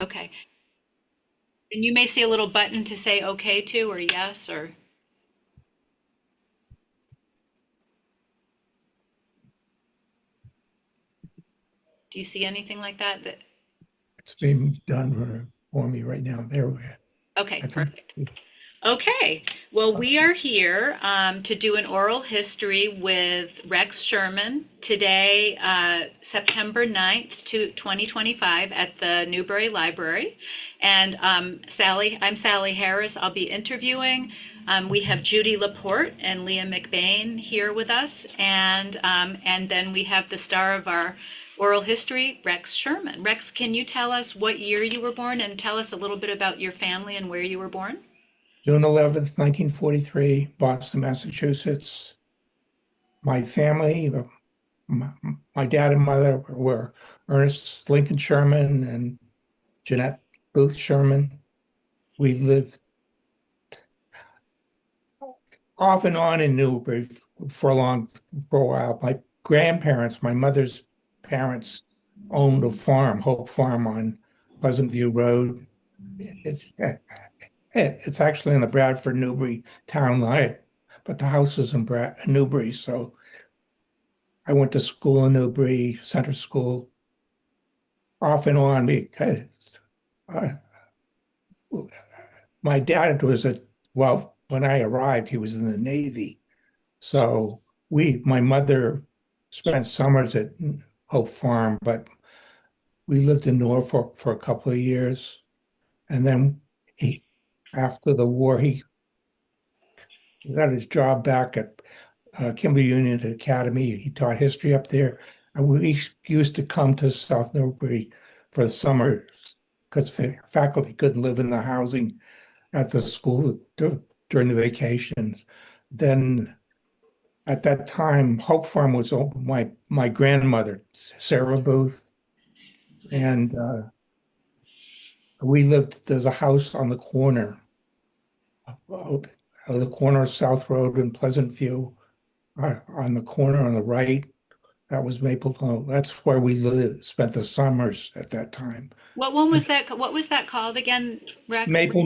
Okay. And you may see a little button to say okay to or yes or do you see anything like that? It's being done for me right now. There we are. Okay, I think. perfect. Okay, well, we are here to do an oral history with Rex Sherman today, September 9th, 2025, at the Newbury Library. And I'm Sally Harris. I'll be interviewing. We have Judy LaPorte and Leah McBain here with us. And then we have the star of our oral history, Rex Sherman. Rex, can you tell us what year you were born and tell us a little bit about your family and where you were born? June 11th, 1943, Boston, Massachusetts. My family, my, my dad and mother were Ernest Lincoln Sherman and Jeanette Booth Sherman. We lived off and on in Newbury for a while. My grandparents, my mother's parents, owned a farm, Hope Farm on Pleasant View Road. It's actually in the Bradford Newbury town line, but the house is in Newbury. So I went to school in Newbury, Center School, off and on because uh, my dad was well, when I arrived, he was in the Navy. So my mother spent summers at Hope Farm, but we lived in Norfolk for a couple of years. And then he, after the war, he got his job back at Kimball Union Academy. He taught history up there. And we used to come to South Newbury for the summer because faculty couldn't live in the housing at the school during the vacations. Then at that time, Hope Farm was owned by my grandmother, Sarah Booth, Okay. and we lived, there's a house on the corner of the corner of South Road and Pleasant View, on the corner on the right. That was Maple. That's where we lived, spent the summers at that time. What one And was that? What was that called again, Rex? Maple,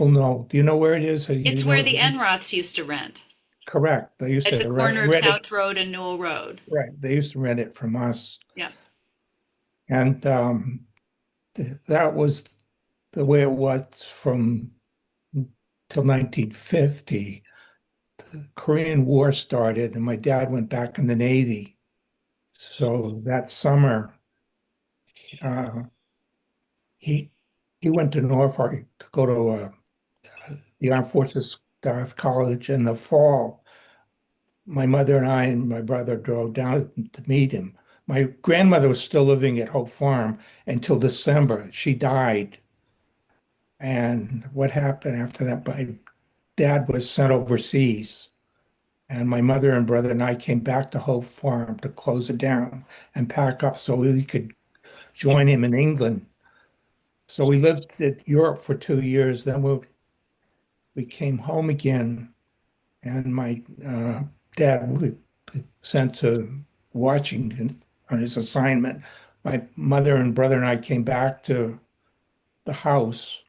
no. Do you know where it is? You It's where know, the Enroths used to rent correct. They used at to the corner of rent it. South Road and Newell Road. Right. They used to rent it from us. Yeah. And that was the way it was from till 1950. The Korean War started, and my dad went back in the Navy. So that summer, uh, he he went to Norfolk to go to the Armed Forces Staff College in the fall. My mother and I and my brother drove down to meet him. My grandmother was still living at Hope Farm until December. She died. And what happened after that? My dad was sent overseas, and my mother and brother and I came back to Hope Farm to close it down and pack up so we could join him in England. So we lived in Europe for 2 years. Then we came home again, and my dad was sent to Washington on his assignment. My mother and brother and I came back to the house,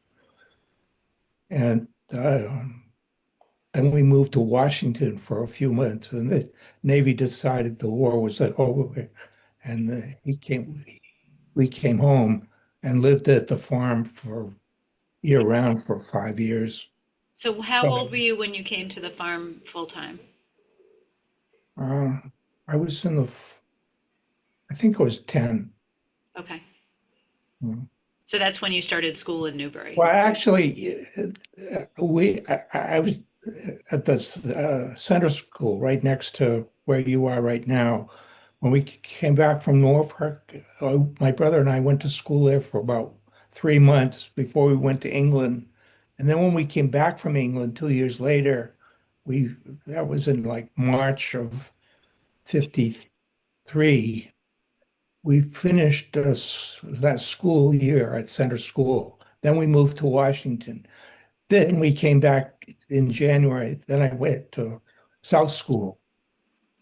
and then we moved to Washington for a few months, and the Navy decided the war was over, and we came home and lived at the farm for year round for 5 years. So how So, old were you when you came to the farm full time? uh, I was I think I was 10. Okay. Mm. So that's when you started school in Newbury. Well, actually, I was at the center school right next to where you are right now. When we came back from Norfolk, my brother and I went to school there for about 3 months before we went to England. And then when we came back from England 2 years later, we that was in like March of 53. We finished that school year at center school. Then we moved to Washington. Then we came back in January. Then I went to South School.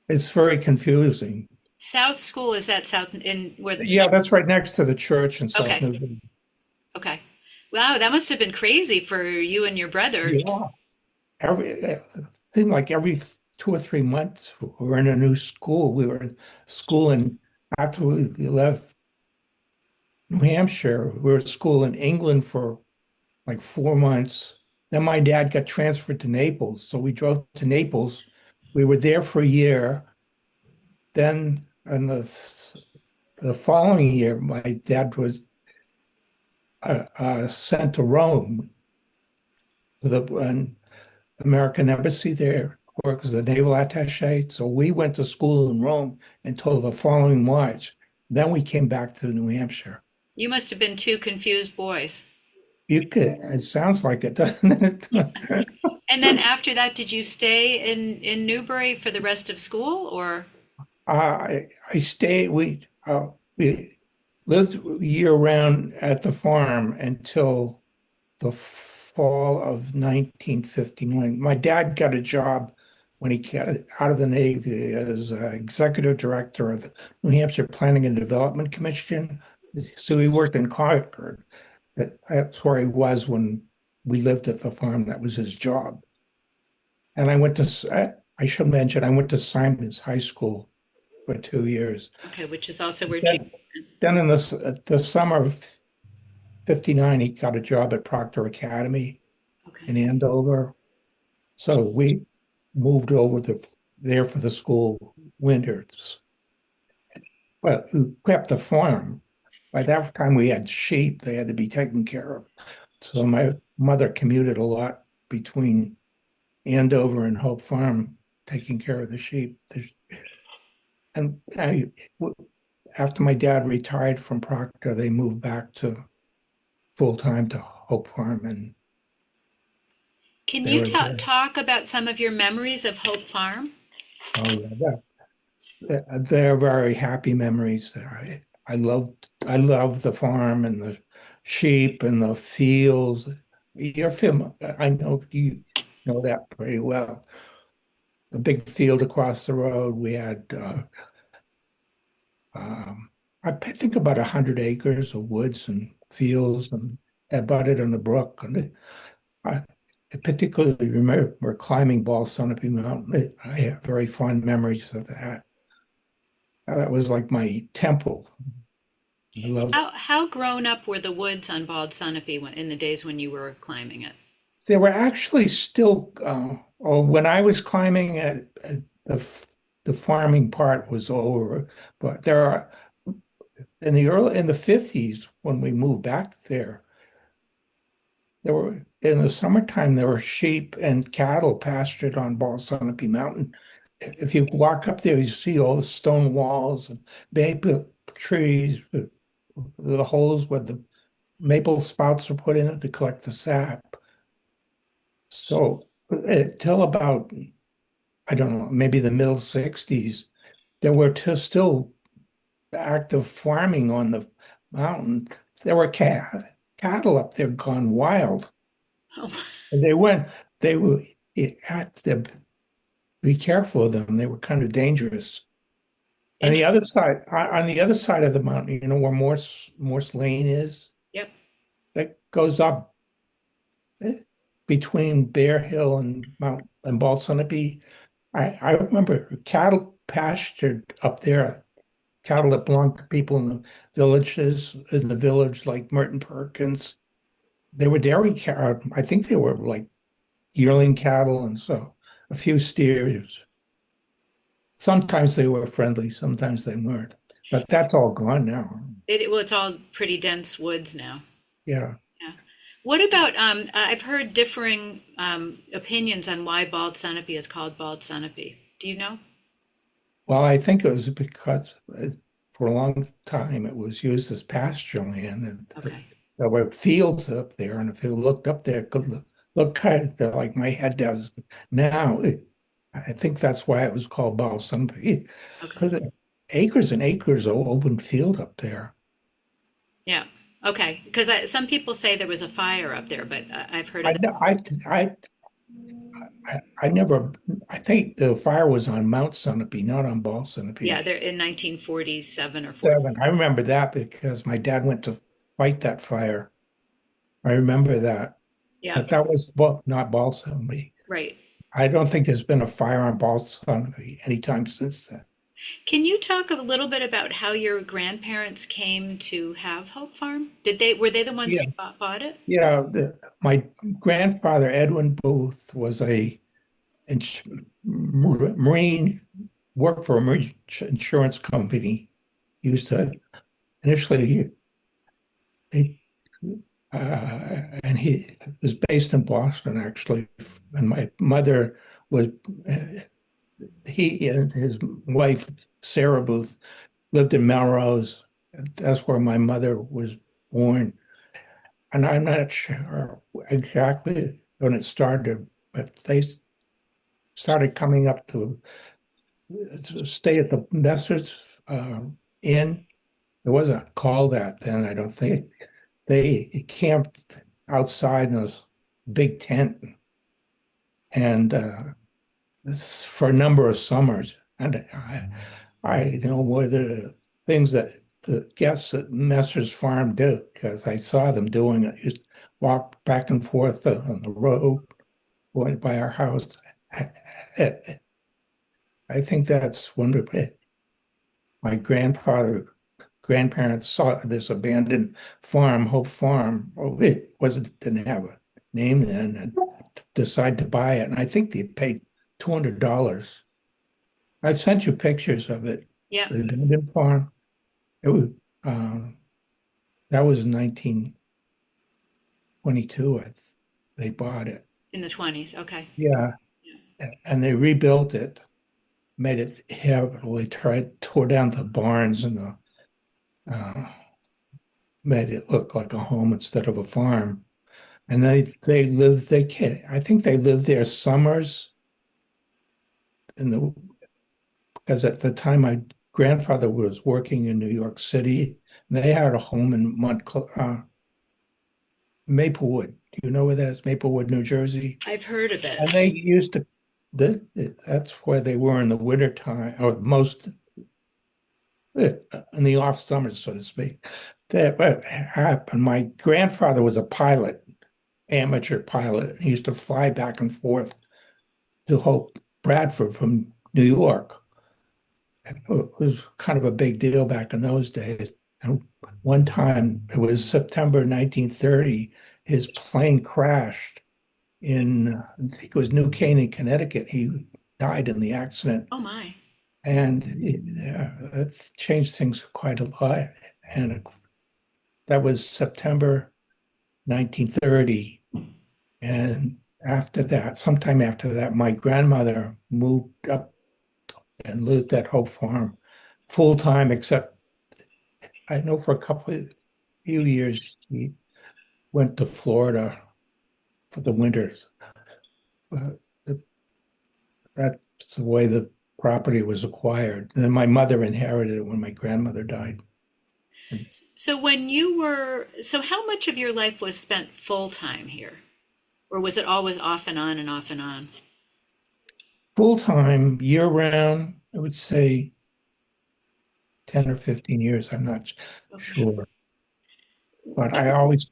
It's very confusing. South School is that south in where Yeah, that's right next to the church in South okay. Newbury. Okay. Wow, that must have been crazy for you and your brother. Yeah. Every it seemed like every 2 or 3 months we were in a new school. We were in school, and after we left New Hampshire, we were at school in England for like 4 months. Then my dad got transferred to Naples, so we drove to Naples. We were there for a year. Then, in the following year, my dad was sent to Rome to the American embassy there, work as a naval attaché. So we went to school in Rome until the following March. Then we came back to New Hampshire. You must have been two confused boys. You could, it sounds like it, doesn't it? And then after that, did you stay in Newbury for the rest of school or? I stayed, we lived year round at the farm until the fall of 1959. My dad got a job when he got out of the Navy as executive director of the New Hampshire Planning and Development Commission. So he worked in Concord. That's where he was when we lived at the farm. That was his job. And I should mention, I went to Simon's High School for 2 years. Okay, which is also where Judy. Then, then in the summer of '59, he got a job at Proctor Academy in Okay. Andover. So we moved over there for the school winters. Well, we kept the farm. By that time, we had sheep. They had to be taken care of. So my mother commuted a lot between Andover and Hope Farm, taking care of the sheep. And after my dad retired from Proctor, they moved back to full time to Hope Farm, and Can they you were there. talk about some of your memories of Hope Farm? Oh yeah, they're very happy memories. I love the farm and the sheep and the fields. I know you know that pretty well. The big field across the road, we had um, I think about 100 acres of woods and fields and abutted on the brook. And I particularly remember climbing Balsanope Mountain. I have very fond memories of that. That was like my temple. I loved. How grown up were the woods on Bald Sunapee in the days when you were climbing it? They were actually still, or when I was climbing the farming part was over, but there are in the 50s when we moved back there, there were in the summertime there were sheep and cattle pastured on Balsanope Mountain. If you walk up there, you see all the stone walls and maple trees, the holes where the maple spouts are put in it to collect the sap. So till about, I don't know, maybe the middle 60s, there were still active farming on the mountain. There were cattle up there gone wild. Oh, And you had to be careful of them. They were kind of dangerous. On the other interesting. side, on the other side of the mountain, you know where Morse Lane is? Yep. That goes up eh, between Bear Hill and Mount and Balsanope. I remember cattle pastured up there, cattle that belonged to people in the village like Merton Perkins. They were dairy cow. I think they were like yearling cattle, and so a few steers. Sometimes they were friendly, sometimes they weren't. But that's all gone now. Well, it's all pretty dense woods now. Yeah. Yeah. What about, I've heard differing opinions on why Bald Sunapee is called Bald Sunapee. Do you know? Well, I think it was because for a long time it was used as pasture land, and Okay. there were fields up there. And if you looked up there, it could look kind of like my head does now. I think that's why it was called Balsam, Okay. because acres and acres of open field up there. Yeah. Okay. Because some people say there was a fire up there, but I've heard of I that. know- I never. I think the fire was on Mount Sunapee, not on Yeah, Balsanope. they're in 1947 or 40. Seven. I remember that because my dad went to fight that fire. I remember that. Yeah, But that was not Balsam. right. I don't think there's been a fire on Balsam anytime since then. Can you talk a little bit about how your grandparents came to have Hope Farm? Were they the ones Yeah, who bought it? yeah. My grandfather, Edwin Booth, was a ins Marine, worked for a marine insurance company. He used to initially, he, and he was based in Boston, actually. And my mother was, uh, he and his wife, Sarah Booth, lived in Melrose. That's where my mother was born. And I'm not sure exactly when it started, but they started coming up to stay at the Messrs Inn. It wasn't called that then, I don't think. They camped outside in this big tent and this for a number of summers. And I know more the things that the guests at Messer's Farm do because I saw them doing it. Used to walk back and forth on the road going by our house. I think that's wonderful. My grandparents saw this abandoned farm, Hope Farm. Oh, it wasn't didn't have a name then, and decided to buy it. And I think they paid $200. I sent you pictures of it. Yeah, The abandoned farm. It was that was 1922. They bought it. in the 20s. Okay. Yeah, and they rebuilt it, made it heavily, tore down the barns and the uh, made it look like a home instead of a farm. And they lived they can I think they lived there summers in the because at the time my grandfather was working in New York City. They had a home in Maplewood. Do you know where that is? Maplewood, New Jersey. I've heard of it. And they used to that's where they were in the wintertime or most in the off summers, so to speak. That what happened. My grandfather was a pilot, amateur pilot. He used to fly back and forth to Hope Bradford from New York. It was kind of a big deal back in those days. And one time, it was September 1930, his plane crashed in, I think it was New Canaan, Connecticut. He died in the accident. Oh my. And that changed things quite a lot. And that was September 1930. And after that, sometime after that, my grandmother moved up and lived at Hope Farm full time, except I know for a few years he went to Florida for the winters. But that's the way the property was acquired. And then my mother inherited it when my grandmother died. And So how much of your life was spent full time here? Or was it always off and on and off and on? full time, year round, I would say 10 or 15 years. I'm not Okay. sure. But I always,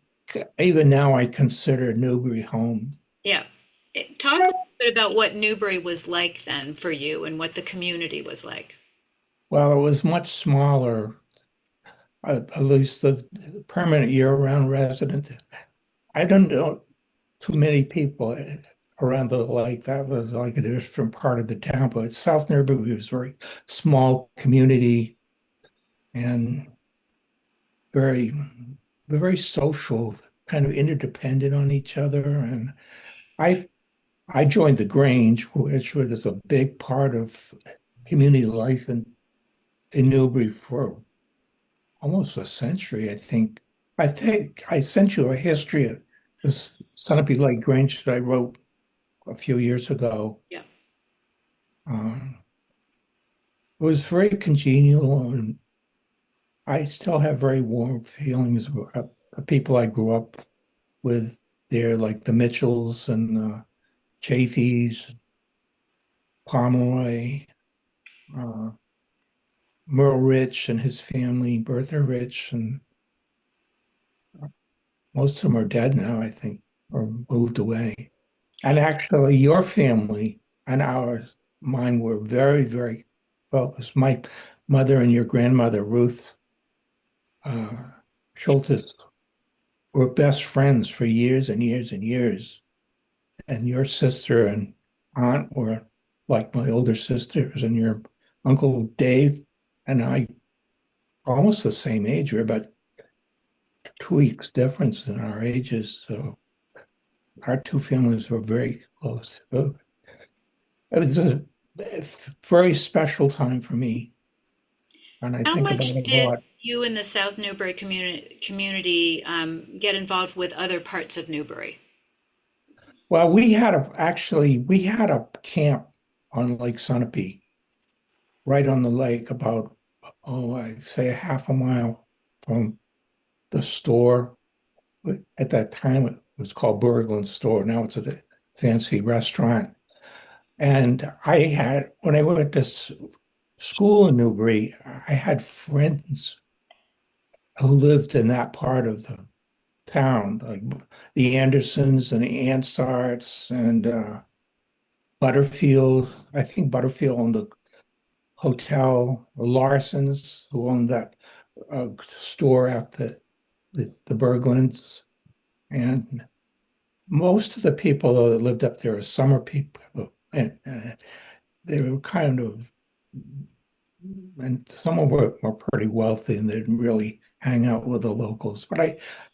even now, I consider Newbury home. Yeah. Talk a little bit about what Newbury was like then for you and what the community was like. Well, it was much smaller, at least the permanent year-round resident. I don't know too many people around the lake. That was like a different part of the town, but South Newbury was a very small community and very, very social, kind of interdependent on each other. And I I joined the Grange, which was a big part of community life in Newbury for almost a century, I think. I think I sent you a history of this Sunapee Lake Grange that I wrote a few years ago. Yeah. Um, it was very congenial, and I still have very warm feelings about the people I grew up with there, like the Mitchells and the Chaffees, Pomeroy, uh, Merle Rich and his family, Bertha Rich, and Most of them are dead now, I think, or moved away. And actually, your family and ours, mine were very, very close. My mother and your grandmother, Ruth uh, Schultes, were best friends for years and years and years. And your sister and aunt were like my older sisters, and your uncle Dave and I almost the same age. We're about 2 weeks difference in our ages. So our two families were very close. So it was just a very special time for me. And I How think about much it a did lot. you in the South Newbury community get involved with other parts of Newbury? Well, we had a camp on Lake Sunapee, right on the lake, about, oh, I'd say a half a mile from the store. At that time, it was called Berglund's Store. Now it's a fancy restaurant. And when I went to school in Newbury, I had friends who lived in that part of the town, like the Andersons and the Ansarts and Butterfield. I think Butterfield owned a hotel, the Larsons, who owned that store at the Berglunds. And most of the people though, that lived up there are summer people. And they were kind of, and some of them were pretty wealthy and they didn't really hang out with the locals.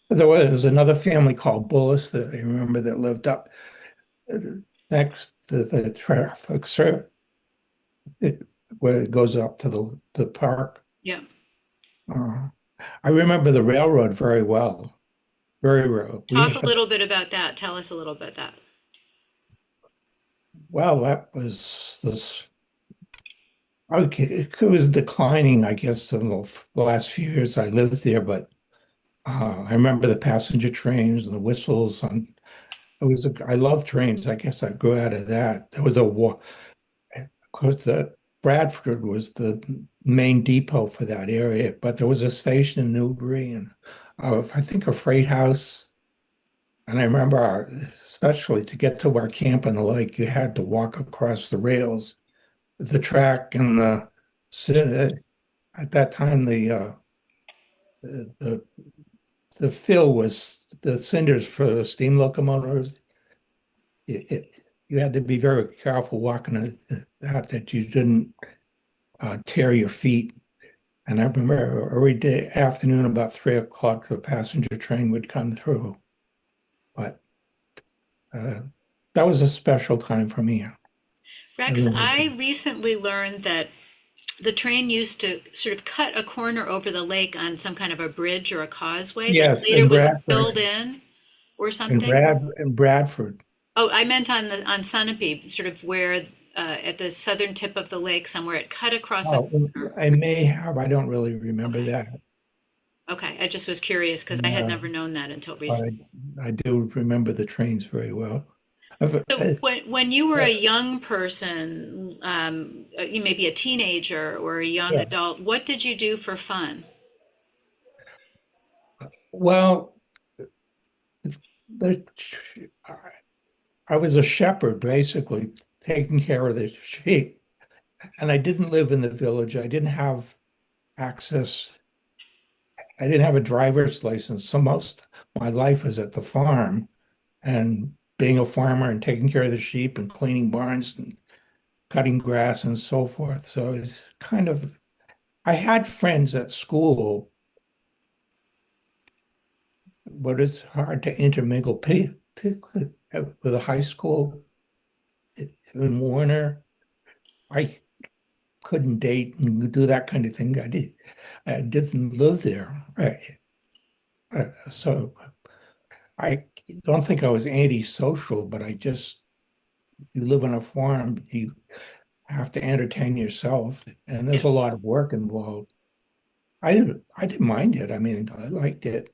There was another family called Bullis that I remember that lived up uh, next to the traffic circle where it goes up to the park. Yeah. Uh, I remember the railroad very well, very well. Talk a little bit about that. Tell us a little bit that. Well, that was this. Okay, it was declining, I guess, in the last few years I lived there, but I remember the passenger trains and the whistles. I love trains. I guess I grew out of that. There was a war. Of course, the Bradford was the main depot for that area, but there was a station in Newbury and I think a freight house. And I remember, especially to get to our camp on the lake, you had to walk across the rails, the track, and at that time the the fill was the cinders for the steam locomotives. You had to be very careful walking that you didn't tear your feet. And I remember every day afternoon about 3 o'clock, the passenger train would come through. But uh, that was a special time for me. I Rex, remember. I recently learned that the train used to sort of cut a corner over the lake on some kind of a bridge or a causeway that Yes, later was filled in or something. In Bradford. Oh, I meant on Sunapee, sort of where at the southern tip of the lake somewhere it cut across a Oh, corner. I may have. I don't really remember Okay. that. Okay. I just was curious because I had Uh, never known that until but recently. I do remember the trains very well. I've- So uh, when you were a young person, you may be a teenager or a young yeah. adult, what did you do for fun? Well, the, I was a shepherd, basically, taking care of the sheep. And I didn't live in the village. I didn't have access. I didn't have a driver's license. So most of my life was at the farm and being a farmer and taking care of the sheep and cleaning barns and cutting grass and so forth. So it's kind of, I had friends at school, but it's hard to intermingle, particularly with a high school in Warner. I couldn't date and do that kind of thing. I didn't live there. So I don't think I was antisocial, but you live on a farm, you have to entertain yourself, and Yeah. there's a lot of work involved. I didn't mind it. I mean, I liked it.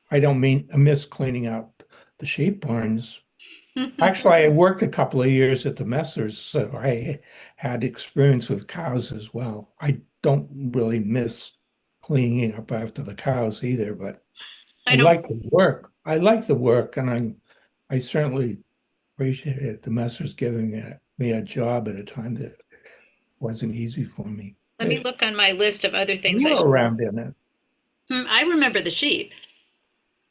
I miss cleaning out the sheep barns. Actually, I worked a couple of years at the Messers, so I had experience with cows as well. I don't really miss cleaning up after the cows either, but I I know. like the work. I like the work, and I certainly appreciate the Messers giving me a job at a time that wasn't easy for me. Let me look on my list of other things You I were should. around in it. I remember the sheep.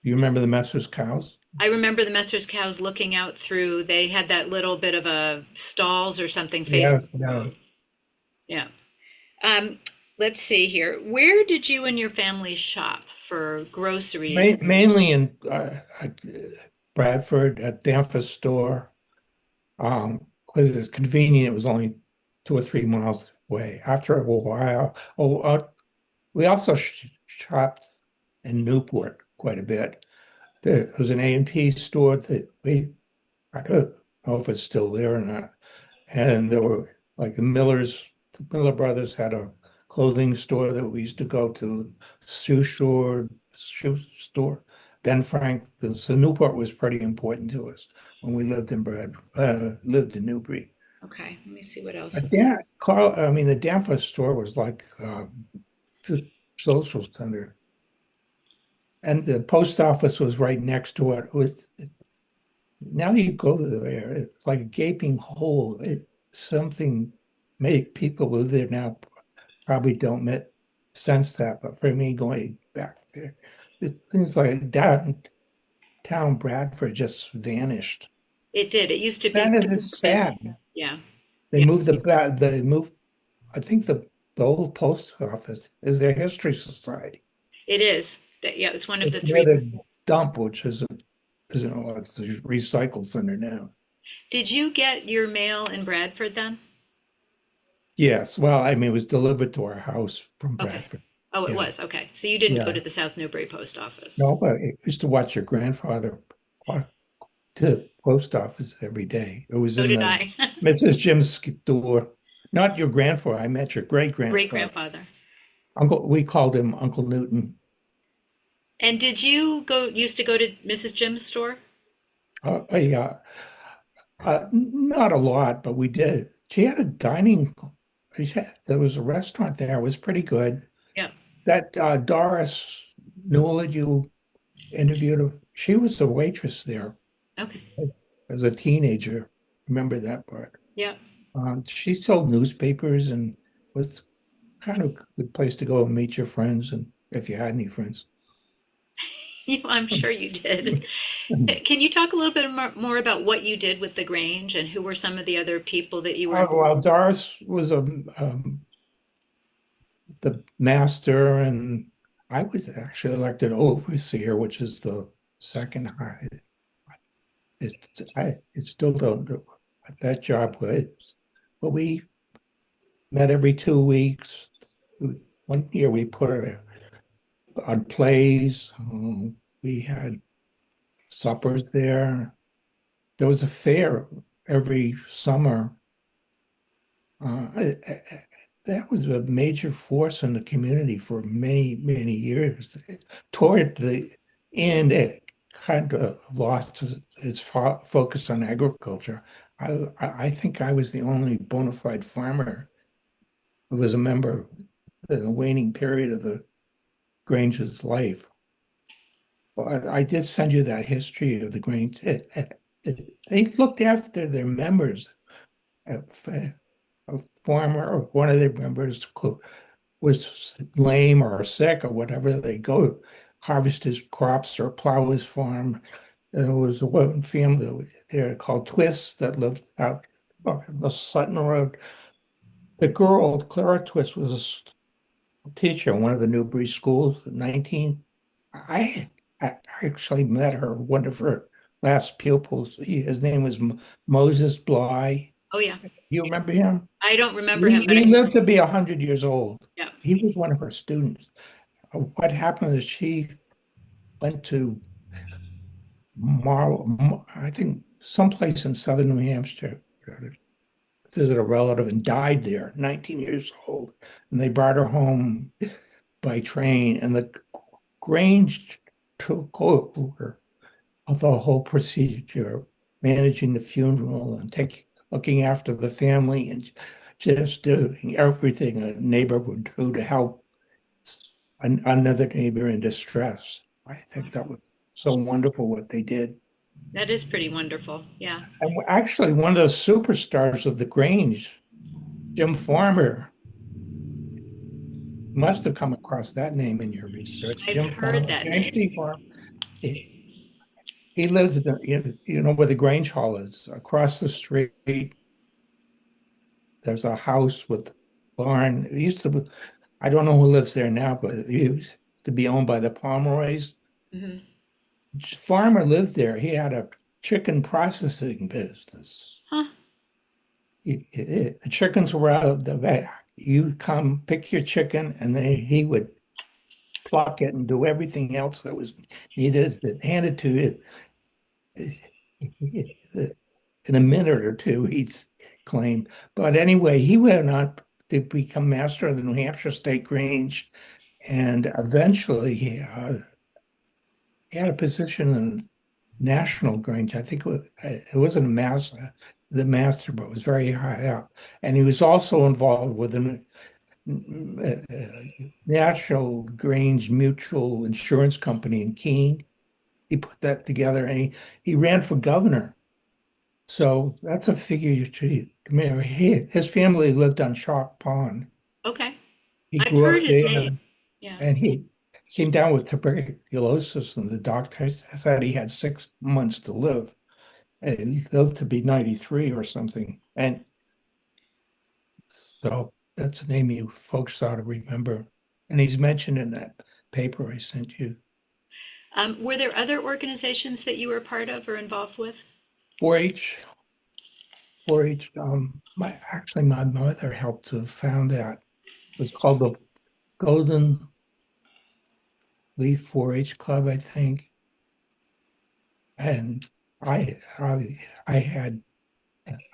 Do you remember the Messers cows? I remember the Messers cows looking out through, they had that little bit of a stalls or something facing Yeah, the yeah. road. Yeah. Um, let's see here. Where did you and your family shop for groceries? Mainly in Bradford at Danforth store. Because it's convenient, it was only 2 or 3 miles away. After a while, we also shopped in Newport quite a bit. There was an A&P store that I don't know if it's still there or not. And there were like the Miller brothers had a clothing store that we used to go to, shoe store. Ben Frank, so Newport was pretty important to us when we lived in Newbury. Okay, let me see what else. But I mean, the Danforth store was like the social center, and the post office was right next to it. It was Now you go there, it's like a gaping hole. Something make people live there now probably don't sense that, but for me going back there, things like downtown Bradford just vanished. It did. It used to be And it much more is busy. sad. Yeah, They yeah, moved I think the old post office is their history society. it is. Yeah, it's one of the It's near three. the dump, which isn't, well, it's the recycle center now. Did you get your mail in Bradford then? Yes, well, I mean, it was delivered to our house from Okay. Bradford. Oh, it Yeah, was. Okay. So you didn't go yeah. to the South Newbury post office. No, but I used to watch your grandfather walk to the post office every day. It was So in did the I. Mrs. Jim's store. Not your grandfather. I met your great Great grandfather. grandfather. Uncle, we called him Uncle Newton. And did you used to go to Mrs. Jim's store? Yeah, not a lot, but we did. She had a there was a restaurant there. It was pretty good. Yeah. That Doris Newell that you interviewed, she was a waitress there Okay. as a teenager. Remember that part? Yeah. She sold newspapers and was kind of a good place to go and meet your friends, and if you had any friends. I'm sure you did. Can you talk a little bit more about what you did with the Grange and who were some of the other people that you were? Well, Doris was the master, and I was actually elected overseer, which is the second high. I still don't know what that job was, but we met every 2 weeks. One year we put it on plays. We had suppers there. There was a fair every summer. That was a major force in the community for many, many years. Toward the end, it kind of lost its focus on agriculture. I think I was the only bona fide farmer who was a member in the waning period of the Grange's life. Well, I did send you that history of the Grange. They looked after their members. A farmer or one of their members was lame or sick or whatever, they go harvest his crops or plow his farm. And there was one family there called Twist that lived out on the Sutton Road. The girl, Clara Twist, was a teacher in one of the Newbury schools in 19. I, I actually met her, one of her last pupils. His name was Moses Bly. Oh yeah. You remember him? I don't remember him, but He lived to be 100 years old. yeah. He was one of her students. What happened is she went to I think someplace in southern New Hampshire to visit a relative and died there, 19 years old. And they brought her home by train, and the Grange took over the whole procedure, managing the funeral and looking after the family and just doing everything a neighbor would do to help another neighbor in distress. I think that was so wonderful what they did. That is pretty wonderful. Yeah. And actually, one of the superstars of the Grange, Jim Farmer, must have come across that name in your research. I've Jim heard Farmer, that James name. T. Farmer. He lived in, you know where the Grange Hall is, across the street. There's a house with barn. It used to be, I don't know who lives there now, but it used to be owned by the Pomeroys. Hmm. Farmer lived there. He had a chicken processing business. Huh. The chickens were out of the back. You come pick your chicken, and then he would pluck it and do everything else that was needed and hand it to you in a minute or two, he's claimed. But anyway, he went on to become master of the New Hampshire State Grange, and eventually he had a position in National Grange. I think it wasn't the master, but it was very high up. And he was also involved with the National Grange Mutual Insurance Company in Keene. He put that together, and he ran for governor. So that's a figure you should remember. His family lived on Chalk Pond. Okay. He I've grew heard up his there, name. Yeah. and he came down with tuberculosis, and the doctors said he had 6 months to live. And he lived to be 93 or something. And so that's a name you folks ought to remember. And he's mentioned in that paper I sent you. Were there other organizations that you were part of or involved with? 4-H, 4-H, my mother helped to found that. It was called the Golden Leaf 4-H Club, I think. And I had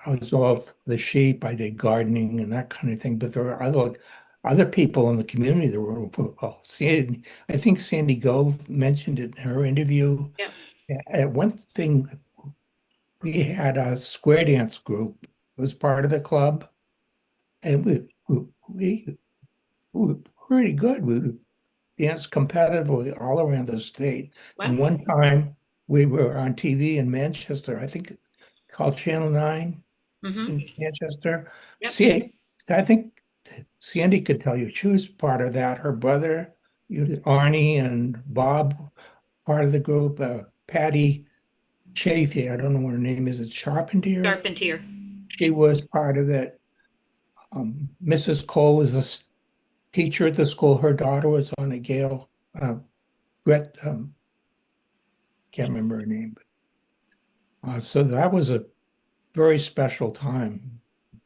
I was off the sheep. I did gardening and that kind of thing. But there were other people in the community that were well. I think Sandy Gove mentioned it in her interview. Yeah. And one thing, we had a square dance group. It was part of the club, and we were pretty good. We danced competitively all around the state. Wow. And one time we were on TV in Manchester, I think called Channel 9 Mm-hmm. in Manchester. Yep. See, I think Sandy could tell you she was part of that. Her brother, Arnie and Bob, part of the group. Patty Chafee, I don't know what her name is. It's Charpentier. Charpentier. She was part of it. Mrs. Cole was teacher at the school. Her daughter was on a Gale. Brett, can't remember her name, but so that was a very special time.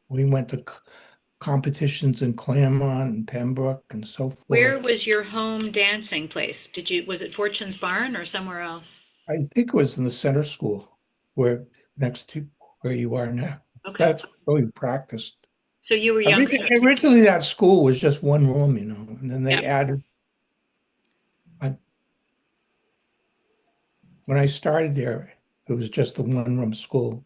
We went to competitions in Claremont and Pembroke and so Where forth. was your home dancing place? Was it Fortune's Barn or somewhere else? I think it was in the center school where next to where you are now. Okay. That's where we practiced. So you were youngsters. Originally, that school was just one room, and then they Yep. added. I, when I started there, it was just the one room school.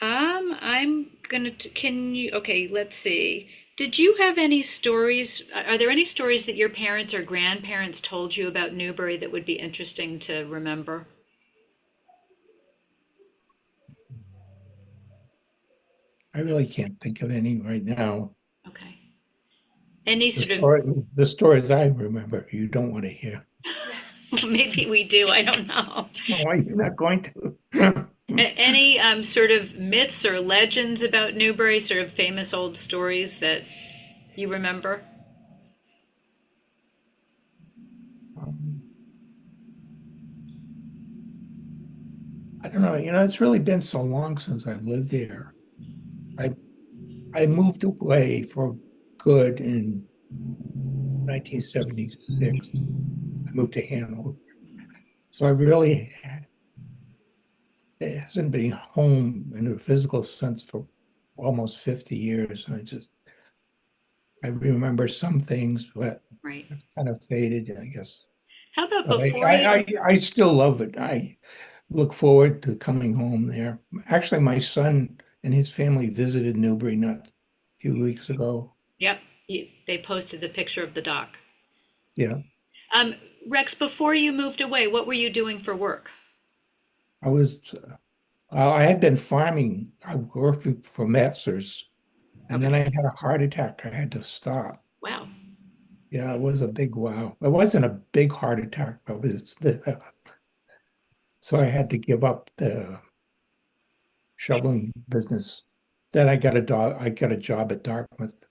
I'm gonna, can you, okay, let's see. Did you have any stories? Are there any stories that your parents or grandparents told you about Newbury that would be interesting to remember? I really can't think of any right now. Okay. Any The sort of, story, the stories I remember, you don't want to hear. maybe we do, I don't know. No, you're not going to. Any sort of myths or legends about Newbury, sort of famous old stories that you remember? Um, I don't know. It's really been so long since I lived there. I I moved away for good in 1976. I moved to Hanover. So I really it hasn't been home in a physical sense for almost 50 years. I remember some things, but Right. it's kind of faded, I guess. How about But before you? I still love it. I look forward to coming home there. Actually, my son and his family visited Newbury not a few weeks ago. Yep, they posted the picture of the dock. Yeah. Um, Rex, before you moved away, what were you doing for work? I was, I had been farming. I worked for Messrs, and then Okay. I had a heart attack. I had to stop. Wow. Yeah, it was a big wow. It wasn't a big heart attack, but so I had to give up the shoveling business. Then I got a job at Dartmouth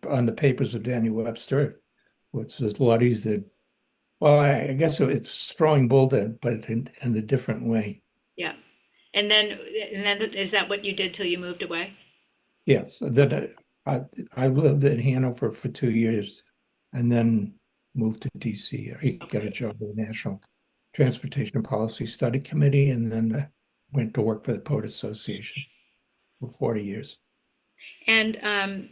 on the papers of Daniel Webster, which was Luddy's that, well, I guess it's throwing Boulder, but in a different way. Yeah. And then is that what you did till you moved away? Yes, then I lived in Hanover for 2 years and then moved to DC. I got a Okay. job with the National Transportation Policy Study Committee and then went to work for the Port Association for 40 years. And are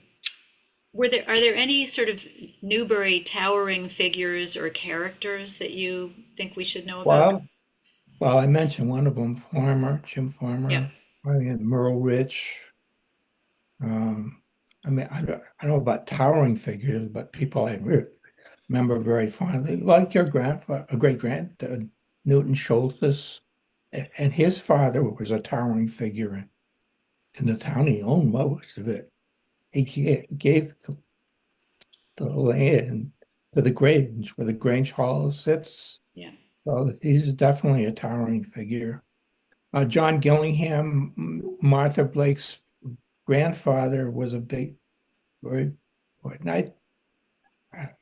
there any sort of Newbury towering figures or characters that you think we should know about? Well, well, I mentioned one of them, Jim Yeah. Farmer, Merle Rich. Um, I mean, I don't know about towering figures, but people remember very fondly, like your grandfather, a great grand, Newton Schultes, and his father was a towering figure in the town. He owned most of it. He gave the land to the Grange, where the Grange Hall sits. Yeah. So he's definitely a towering figure. John Gillingham, Martha Blake's grandfather, was a big, very important.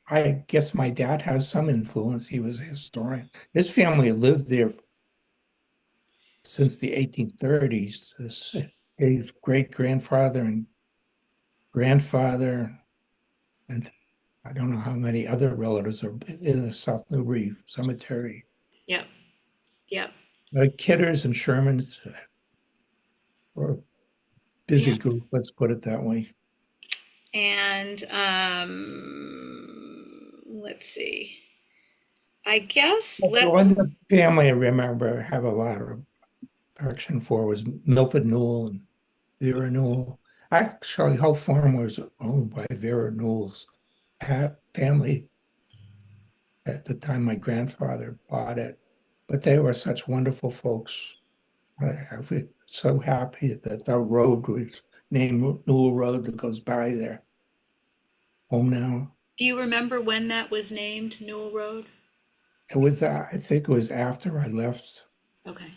I guess my dad has some influence. He was a historian. His family lived there since the 1830s. His great grandfather and grandfather, and I don't know how many other relatives are in the South Newbury Cemetery. Yeah. Yeah. Kidders and Shermans were a Yeah. busy group, let's put it that way. And let's see. I guess The one family I remember have a lot of affection for was Milford Newell and Vera Newell. Actually, Hope Farm was owned by Vera Newell's family at the time my grandfather bought it. But they were such wonderful folks. I'm so happy that the road was named Newell Road that goes by their home now. Do you remember when that was named Newell Road? It was, I think it was after I left, Okay.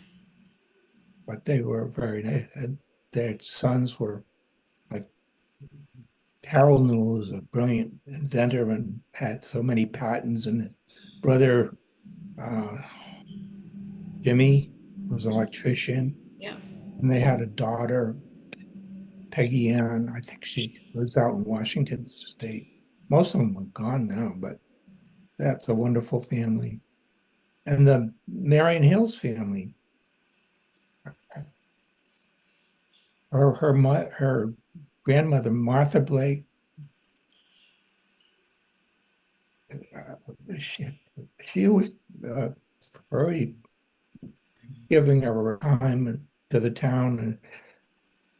but they were very nice. And their sons were like Harold Newell was a brilliant inventor and had so many patents, and his brother uh, Jimmy was an electrician, Yeah. and they had a daughter, Peggy Ann. I think she lives out in Washington State. Most of them are gone now, but that's a wonderful family. And the Marion Hills family, her grandmother Martha Blake, she, she was very giving of her time to the town,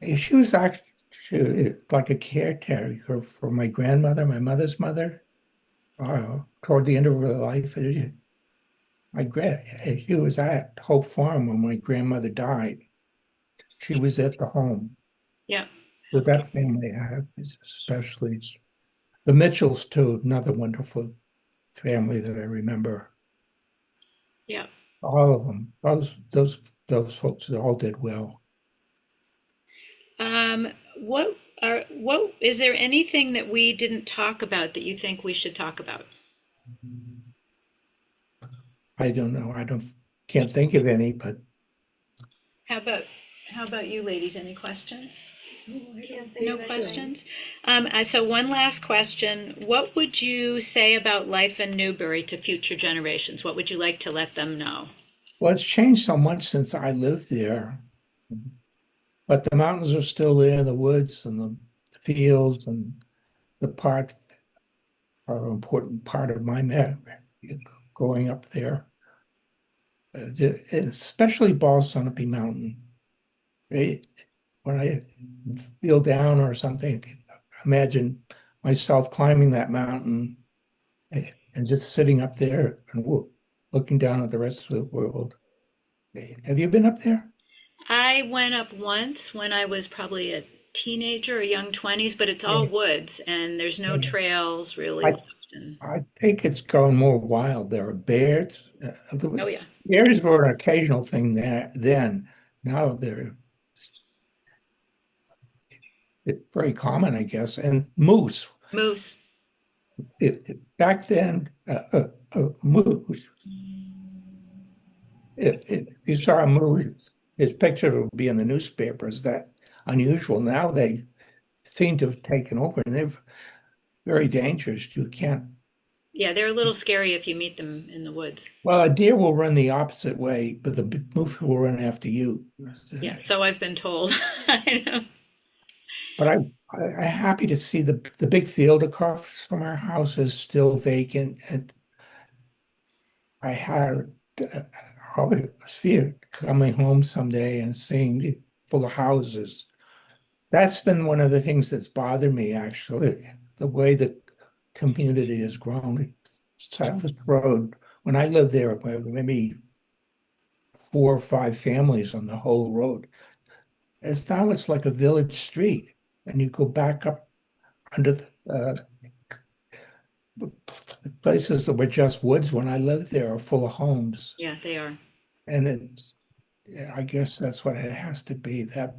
and she was actually like a caretaker for my grandmother, my mother's mother. Toward the end of her life, she was at Hope Farm when my grandmother died. She was at the home. Yeah. So that family I have is especially the Mitchells too, another wonderful family that I remember. Yeah. All of them. Those folks all did well. What is there anything that we didn't talk about that you think we should talk about? I don't know. I don't can't think of any, but How about how about you ladies? Any questions? Can't No think of questions? So one last question. What would you say about life in Newbury to future generations? What would you like to let them know? well, it's changed so much since I lived there. But the mountains are still there, the woods and the fields and the park are an important part of my memory growing up there. Especially Ball Sunapee Mountain. Right? When I feel down or something, imagine myself climbing that mountain and and just sitting up there and looking down at the rest of the world. Have you been up there? I went up once when I was probably a teenager, a young 20s, but it's all Yeah. woods and there's no trails really I left. And I think it's grown more wild. There are bears. oh yeah, Bears were an occasional thing there then. Now they're very common, I guess. And moose. moose. Back then, moose. If you saw a moose, his picture would be in the newspapers. That unusual. Now they seem to have taken over, and they're very dangerous. You can't. Yeah, they're a little scary if you meet them in the woods. Well, a deer will run the opposite way, but the moose will run after you. Yeah, so I've been told. I know. But I'm happy to see the big field across from our house is still vacant, and I had always feared coming home someday and seeing it full of houses. That's been one of the things that's bothered me, actually, the way the community has grown. South Road, when I lived there, there were maybe 4 or 5 families on the whole road. As now it's like a village street, and you go back up under the places that were just woods when I lived there are full of homes. Yeah, they are. And I guess that's what it has to be. That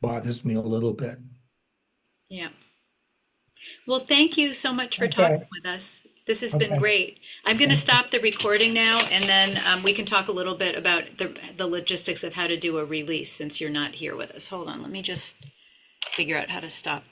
bothers me a little bit. Yeah. Well, thank you so much for Okay, talking with us. This has been okay. great. I'm going to Thank you. stop the recording now, and then we can talk a little bit about the logistics of how to do a release since you're not here with us. Hold on, let me just figure out how to stop.